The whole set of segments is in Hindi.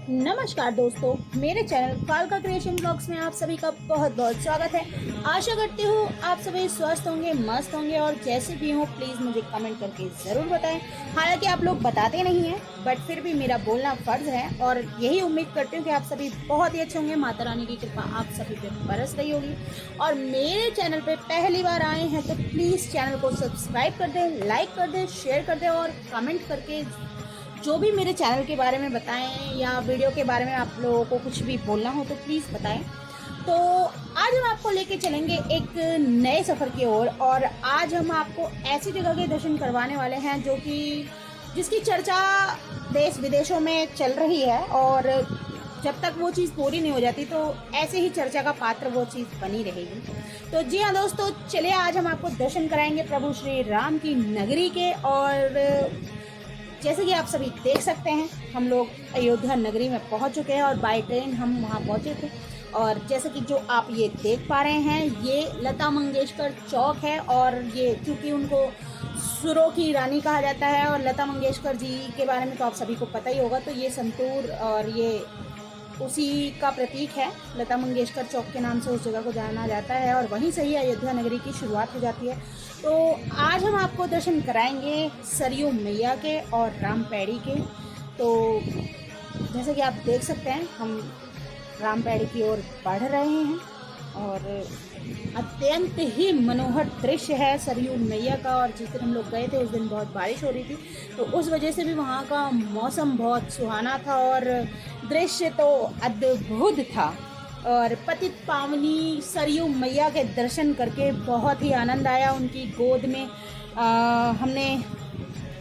नमस्कार दोस्तों, मेरे चैनल कालका क्रिएशन ब्लॉग्स में आप सभी का बहुत बहुत स्वागत है। आशा करती हूँ आप सभी स्वस्थ होंगे, मस्त होंगे और जैसे भी हो प्लीज़ मुझे कमेंट करके ज़रूर बताएं। हालांकि आप लोग बताते नहीं हैं बट फिर भी मेरा बोलना फ़र्ज़ है और यही उम्मीद करती हूँ कि आप सभी बहुत ही अच्छे होंगे। माता रानी की कृपा आप सभी पे बरस रही होगी। और मेरे चैनल पर पहली बार आए हैं तो प्लीज़ चैनल को सब्सक्राइब कर दें, लाइक कर दें, शेयर कर दें और कमेंट करके जो भी मेरे चैनल के बारे में बताएं या वीडियो के बारे में आप लोगों को कुछ भी बोलना हो तो प्लीज़ बताएं। तो आज हम आपको लेके चलेंगे एक नए सफ़र की ओर और आज हम आपको ऐसी जगह के दर्शन करवाने वाले हैं जो कि जिसकी चर्चा देश विदेशों में चल रही है और जब तक वो चीज़ पूरी नहीं हो जाती तो ऐसे ही चर्चा का पात्र वो चीज़ बनी रहेगी। तो जी हाँ दोस्तों, चलिए आज हम आपको दर्शन कराएंगे प्रभु श्री राम की नगरी के। और जैसे कि आप सभी देख सकते हैं हम लोग अयोध्या नगरी में पहुंच चुके हैं और बाय ट्रेन हम वहां पहुंचे थे। और जैसे कि जो आप ये देख पा रहे हैं ये लता मंगेशकर चौक है और ये क्योंकि उनको सुरों की रानी कहा जाता है और लता मंगेशकर जी के बारे में तो आप सभी को पता ही होगा, तो ये संतूर और ये उसी का प्रतीक है। लता मंगेशकर चौक के नाम से उस जगह को जाना जाता है और वहीं से ही अयोध्या नगरी की शुरुआत हो जाती है। तो आज हम आपको दर्शन कराएंगे सरयू मैया के और रामपेड़ी के। तो जैसे कि आप देख सकते हैं हम रामपेड़ी की ओर बढ़ रहे हैं और अत्यंत ही मनोहर दृश्य है सरयू मैया का। और जिस दिन हम लोग गए थे उस दिन बहुत बारिश हो रही थी तो उस वजह से भी वहाँ का मौसम बहुत सुहाना था और दृश्य तो अद्भुत था। और पतित पावनी सरयू मैया के दर्शन करके बहुत ही आनंद आया। उनकी गोद में हमने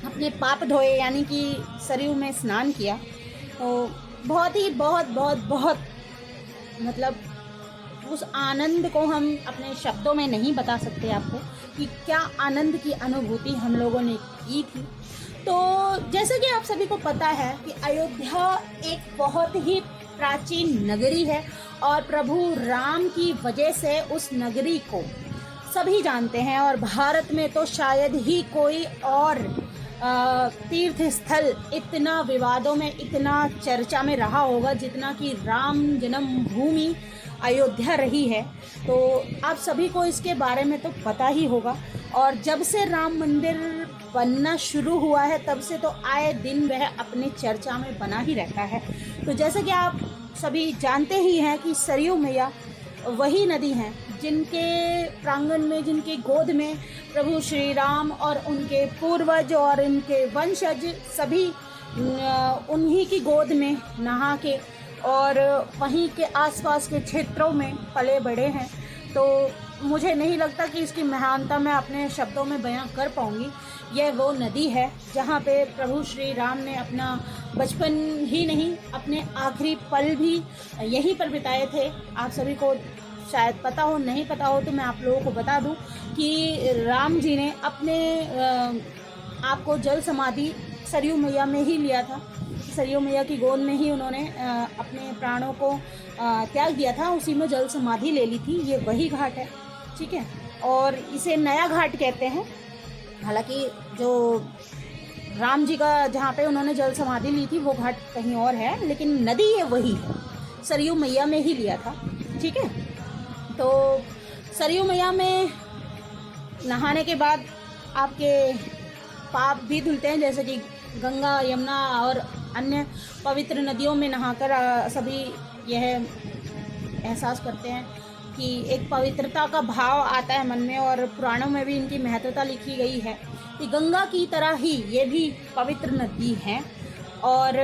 अपने पाप धोए यानी कि सरयू में स्नान किया। तो बहुत मतलब उस आनंद को हम अपने शब्दों में नहीं बता सकते आपको कि क्या आनंद की अनुभूति हम लोगों ने की थी। तो जैसे कि आप सभी को पता है कि अयोध्या एक बहुत ही प्राचीन नगरी है और प्रभु राम की वजह से उस नगरी को सभी जानते हैं और भारत में तो शायद ही कोई और तीर्थ स्थल इतना विवादों में, इतना चर्चा में रहा होगा जितना कि राम जन्मभूमि अयोध्या रही है। तो आप सभी को इसके बारे में तो पता ही होगा। और जब से राम मंदिर बनना शुरू हुआ है तब से तो आए दिन वह अपने चर्चा में बना ही रहता है। तो जैसे कि आप सभी जानते ही हैं कि सरयू मैया वही नदी हैं जिनके प्रांगण में, जिनके गोद में प्रभु श्री राम और उनके पूर्वज और उनके वंशज सभी उन्हीं की गोद में नहा के और वहीं के आसपास के क्षेत्रों में पले बड़े हैं। तो मुझे नहीं लगता कि इसकी महानता मैं अपने शब्दों में बयां कर पाऊंगी। यह वो नदी है जहां पे प्रभु श्री राम ने अपना बचपन ही नहीं अपने आखिरी पल भी यहीं पर बिताए थे। आप सभी को शायद पता हो, नहीं पता हो तो मैं आप लोगों को बता दूं कि राम जी ने अपने आपको जल समाधि सरयू मैया में ही लिया था। सरयू मैया की गोद में ही उन्होंने अपने प्राणों को त्याग दिया था, उसी में जल समाधि ले ली थी। ये वही घाट है, ठीक है। और इसे नया घाट कहते हैं। हालांकि जो राम जी का जहाँ पे उन्होंने जल समाधि ली थी वो घाट कहीं और है, लेकिन नदी ये वही है, सरयू मैया में ही लिया था, ठीक है। तो सरयू मैया में नहाने के बाद आपके पाप भी धुलते हैं, जैसे कि गंगा, यमुना और अन्य पवित्र नदियों में नहाकर सभी यह एहसास करते हैं कि एक पवित्रता का भाव आता है मन में। और पुराणों में भी इनकी महत्वता लिखी गई है कि गंगा की तरह ही ये भी पवित्र नदी है। और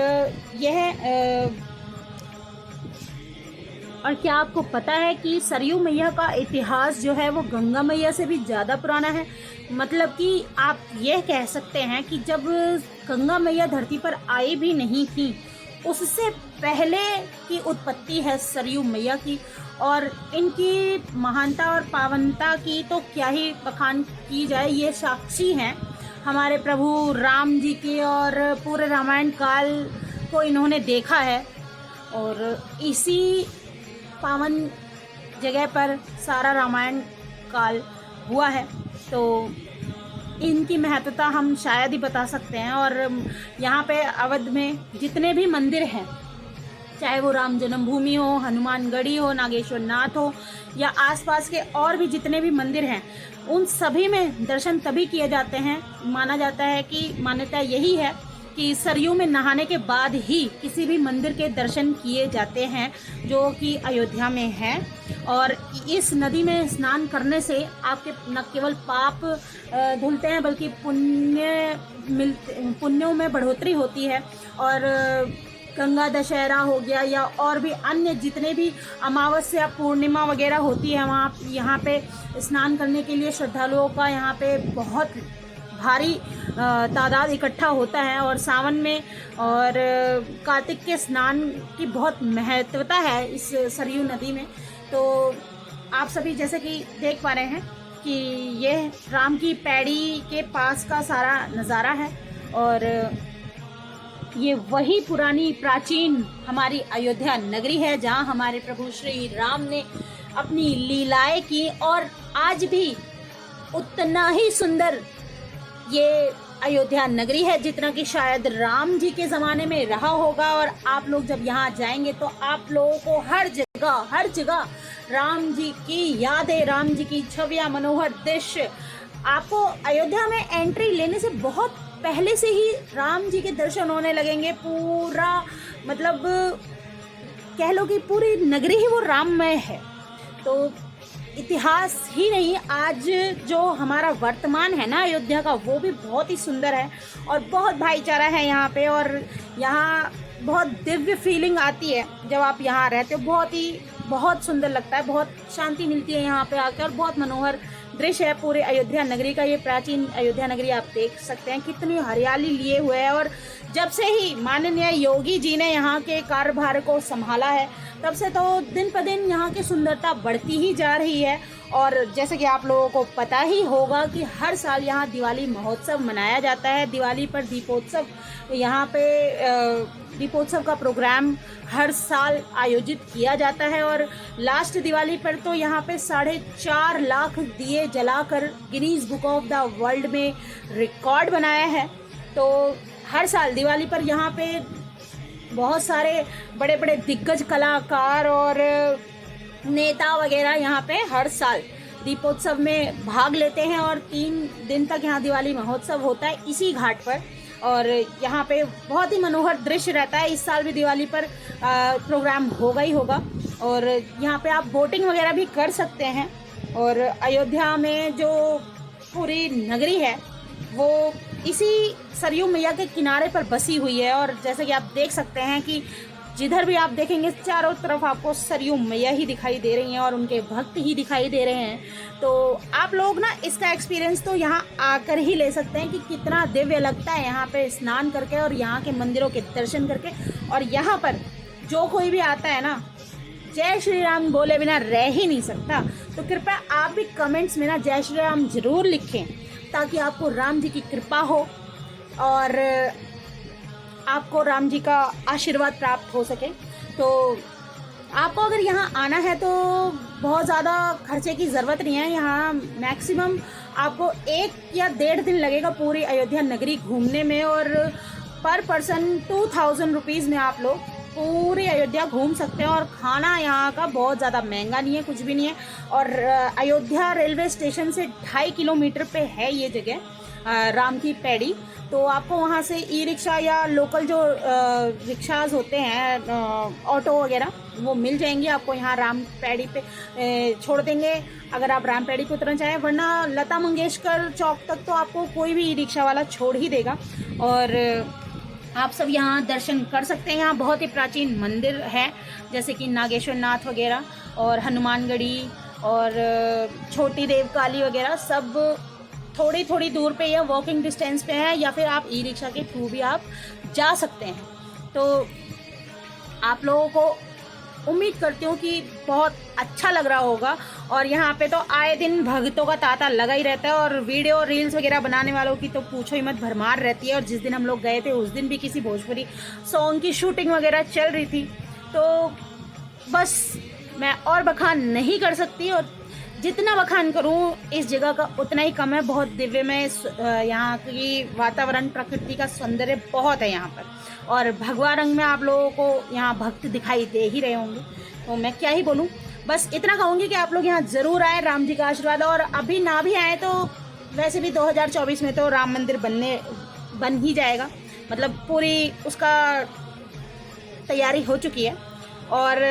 और क्या आपको पता है कि सरयू मैया का इतिहास जो है वो गंगा मैया से भी ज़्यादा पुराना है। मतलब कि आप यह कह सकते हैं कि जब गंगा मैया धरती पर आई भी नहीं थी उससे पहले की उत्पत्ति है सरयू मैया की। और इनकी महानता और पावनता की तो क्या ही बखान की जाए। ये साक्षी हैं हमारे प्रभु राम जी के और पूरे रामायण काल को इन्होंने देखा है। और इसी पावन जगह पर सारा रामायण काल हुआ है, तो इनकी महत्वता हम शायद ही बता सकते हैं। और यहाँ पे अवध में जितने भी मंदिर हैं, चाहे वो राम जन्मभूमि हो, हनुमानगढ़ी हो, नागेश्वर नाथ हो, या आसपास के और भी जितने भी मंदिर हैं, उन सभी में दर्शन तभी किए जाते हैं। माना जाता है कि मान्यता यही है कि सरयू में नहाने के बाद ही किसी भी मंदिर के दर्शन किए जाते हैं, जो कि अयोध्या में है। और इस नदी में स्नान करने से आपके न केवल पाप धुलते हैं, बल्कि पुण्यों में बढ़ोतरी होती है। और गंगा दशहरा हो गया, या और भी अन्य जितने भी अमावस्या पूर्णिमा वगैरह होती है, वहाँ यहाँ पे स्नान करने के लिए श्रद्धालुओं का यहाँ पे बहुत भारी तादाद इकट्ठा होता है। और सावन में और कार्तिक के स्नान की बहुत महत्वता है इस सरयू नदी में। तो आप सभी जैसे कि देख पा रहे हैं कि ये राम की पैड़ी के पास का सारा नज़ारा है, और ये वही पुरानी प्राचीन हमारी अयोध्या नगरी है, जहाँ हमारे प्रभु श्री राम ने अपनी लीलाएं की। और आज भी उतना ही सुंदर ये अयोध्या नगरी है जितना कि शायद राम जी के ज़माने में रहा होगा। और आप लोग जब यहाँ जाएंगे तो आप लोगों को हर जगह राम जी की यादें, राम जी की छवियाँ, मनोहर दृश्य। आपको अयोध्या में एंट्री लेने से बहुत पहले से ही राम जी के दर्शन होने लगेंगे। पूरा मतलब कह लो कि पूरी नगरी ही वो राममय है। तो इतिहास ही नहीं, आज जो हमारा वर्तमान है ना अयोध्या का, वो भी बहुत ही सुंदर है और बहुत भाईचारा है यहाँ पे। और यहाँ बहुत दिव्य फीलिंग आती है जब आप यहाँ रहते हो, बहुत सुंदर लगता है, बहुत शांति मिलती है यहाँ पे आकर। बहुत मनोहर दृश्य है पूरे अयोध्या नगरी का। ये प्राचीन अयोध्या नगरी आप देख सकते हैं कितनी हरियाली लिए हुए है। और जब से ही माननीय योगी जी ने यहाँ के कार्यभार को संभाला है, तब से तो दिन पर दिन यहाँ की सुंदरता बढ़ती ही जा रही है। और जैसे कि आप लोगों को पता ही होगा कि हर साल यहाँ दिवाली महोत्सव मनाया जाता है। दिवाली पर दीपोत्सव, यहाँ पे दीपोत्सव का प्रोग्राम हर साल आयोजित किया जाता है। और लास्ट दिवाली पर तो यहाँ पे 4.5 लाख दिए जलाकर Guinness book of the world में रिकॉर्ड बनाया है। तो हर साल दिवाली पर यहाँ पे बहुत सारे बड़े बड़े दिग्गज कलाकार और नेता वगैरह यहाँ पे हर साल दीपोत्सव में भाग लेते हैं। और 3 दिन तक यहाँ दिवाली महोत्सव होता है इसी घाट पर। और यहाँ पे बहुत ही मनोहर दृश्य रहता है। इस साल भी दिवाली पर प्रोग्राम होगा ही होगा। और यहाँ पे आप बोटिंग वगैरह भी कर सकते हैं। और अयोध्या में जो पूरी नगरी है वो इसी सरयू मैया के किनारे पर बसी हुई है। और जैसे कि आप देख सकते हैं कि जिधर भी आप देखेंगे चारों तरफ आपको सरयू मैया ही दिखाई दे रही हैं और उनके भक्त ही दिखाई दे रहे हैं। तो आप लोग ना इसका एक्सपीरियंस तो यहाँ आकर ही ले सकते हैं कि कितना दिव्य लगता है यहाँ पे स्नान करके और यहाँ के मंदिरों के दर्शन करके। और यहाँ पर जो कोई भी आता है ना, जय श्री राम बोले बिना रह ही नहीं सकता। तो कृपया आप भी कमेंट्स में ना जय श्री राम जरूर लिखें, ताकि आपको राम जी की कृपा हो और आपको राम जी का आशीर्वाद प्राप्त हो सके। तो आपको अगर यहाँ आना है तो बहुत ज़्यादा खर्चे की ज़रूरत नहीं है। यहाँ मैक्सिमम आपको 1 या 1.5 दिन लगेगा पूरी अयोध्या नगरी घूमने में। और पर पर्सन 2000 रुपीज़ में आप लोग पूरी अयोध्या घूम सकते हैं। और खाना यहाँ का बहुत ज़्यादा महंगा नहीं है, कुछ भी नहीं है। और अयोध्या रेलवे स्टेशन से 2.5 किलोमीटर पे है ये जगह राम की पैड़ी। तो आपको वहाँ से ई रिक्शा या लोकल जो रिक्शाज होते हैं, ऑटो वगैरह, वो मिल जाएंगे आपको। यहाँ राम पैड़ी पे छोड़ देंगे अगर आप राम पैड़ी पे उतरना चाहें, वरना लता मंगेशकर चौक तक तो आपको कोई भी ई रिक्शा वाला छोड़ ही देगा। और आप सब यहाँ दर्शन कर सकते हैं। यहाँ बहुत ही प्राचीन मंदिर है, जैसे कि नागेश्वर नाथ वगैरह और हनुमानगढ़ी और छोटी देवकाली वगैरह, सब थोड़ी दूर पे या वॉकिंग डिस्टेंस पे है, या फिर आप ई रिक्शा के थ्रू भी आप जा सकते हैं। तो आप लोगों को उम्मीद करती हूँ कि बहुत अच्छा लग रहा होगा। और यहाँ पे तो आए दिन भक्तों का तांता लगा ही रहता है। और वीडियो रील्स वगैरह बनाने वालों की तो पूछो ही मत, भरमार रहती है। और जिस दिन हम लोग गए थे उस दिन भी किसी भोजपुरी सॉन्ग की शूटिंग वगैरह चल रही थी। तो बस मैं और बखान नहीं कर सकती, और जितना बखान करूं इस जगह का उतना ही कम है। बहुत दिव्यमय यहाँ की वातावरण, प्रकृति का सौंदर्य बहुत है यहाँ पर, और भगवा रंग में आप लोगों को यहाँ भक्त दिखाई दे ही रहे होंगे। तो मैं क्या ही बोलूँ, बस इतना कहूँगी कि आप लोग यहाँ ज़रूर आए, राम जी का आशीर्वाद। और अभी ना भी आए तो वैसे भी 2024 में तो राम मंदिर बन ही जाएगा, मतलब पूरी उसका तैयारी हो चुकी है। और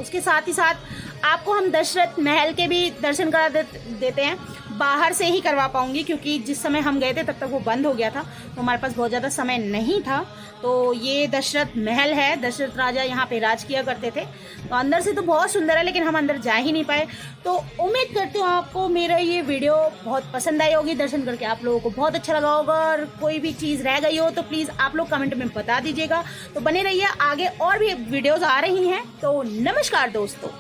उसके साथ ही साथ आपको हम दशरथ महल के भी दर्शन करा देते हैं। बाहर से ही करवा पाऊंगी, क्योंकि जिस समय हम गए थे तब तक वो बंद हो गया था, तो हमारे पास बहुत ज़्यादा समय नहीं था। तो ये दशरथ महल है, दशरथ राजा यहाँ पे राज किया करते थे। तो अंदर से तो बहुत सुंदर है, लेकिन हम अंदर जा ही नहीं पाए। तो उम्मीद करती हूँ आपको मेरा ये वीडियो बहुत पसंद आई होगी, दर्शन करके आप लोगों को बहुत अच्छा लगा होगा। और कोई भी चीज़ रह गई हो तो प्लीज़ आप लोग कमेंट में बता दीजिएगा। तो बने रहिए, आगे और भी वीडियोज़ आ रही हैं। तो नमस्कार दोस्तों।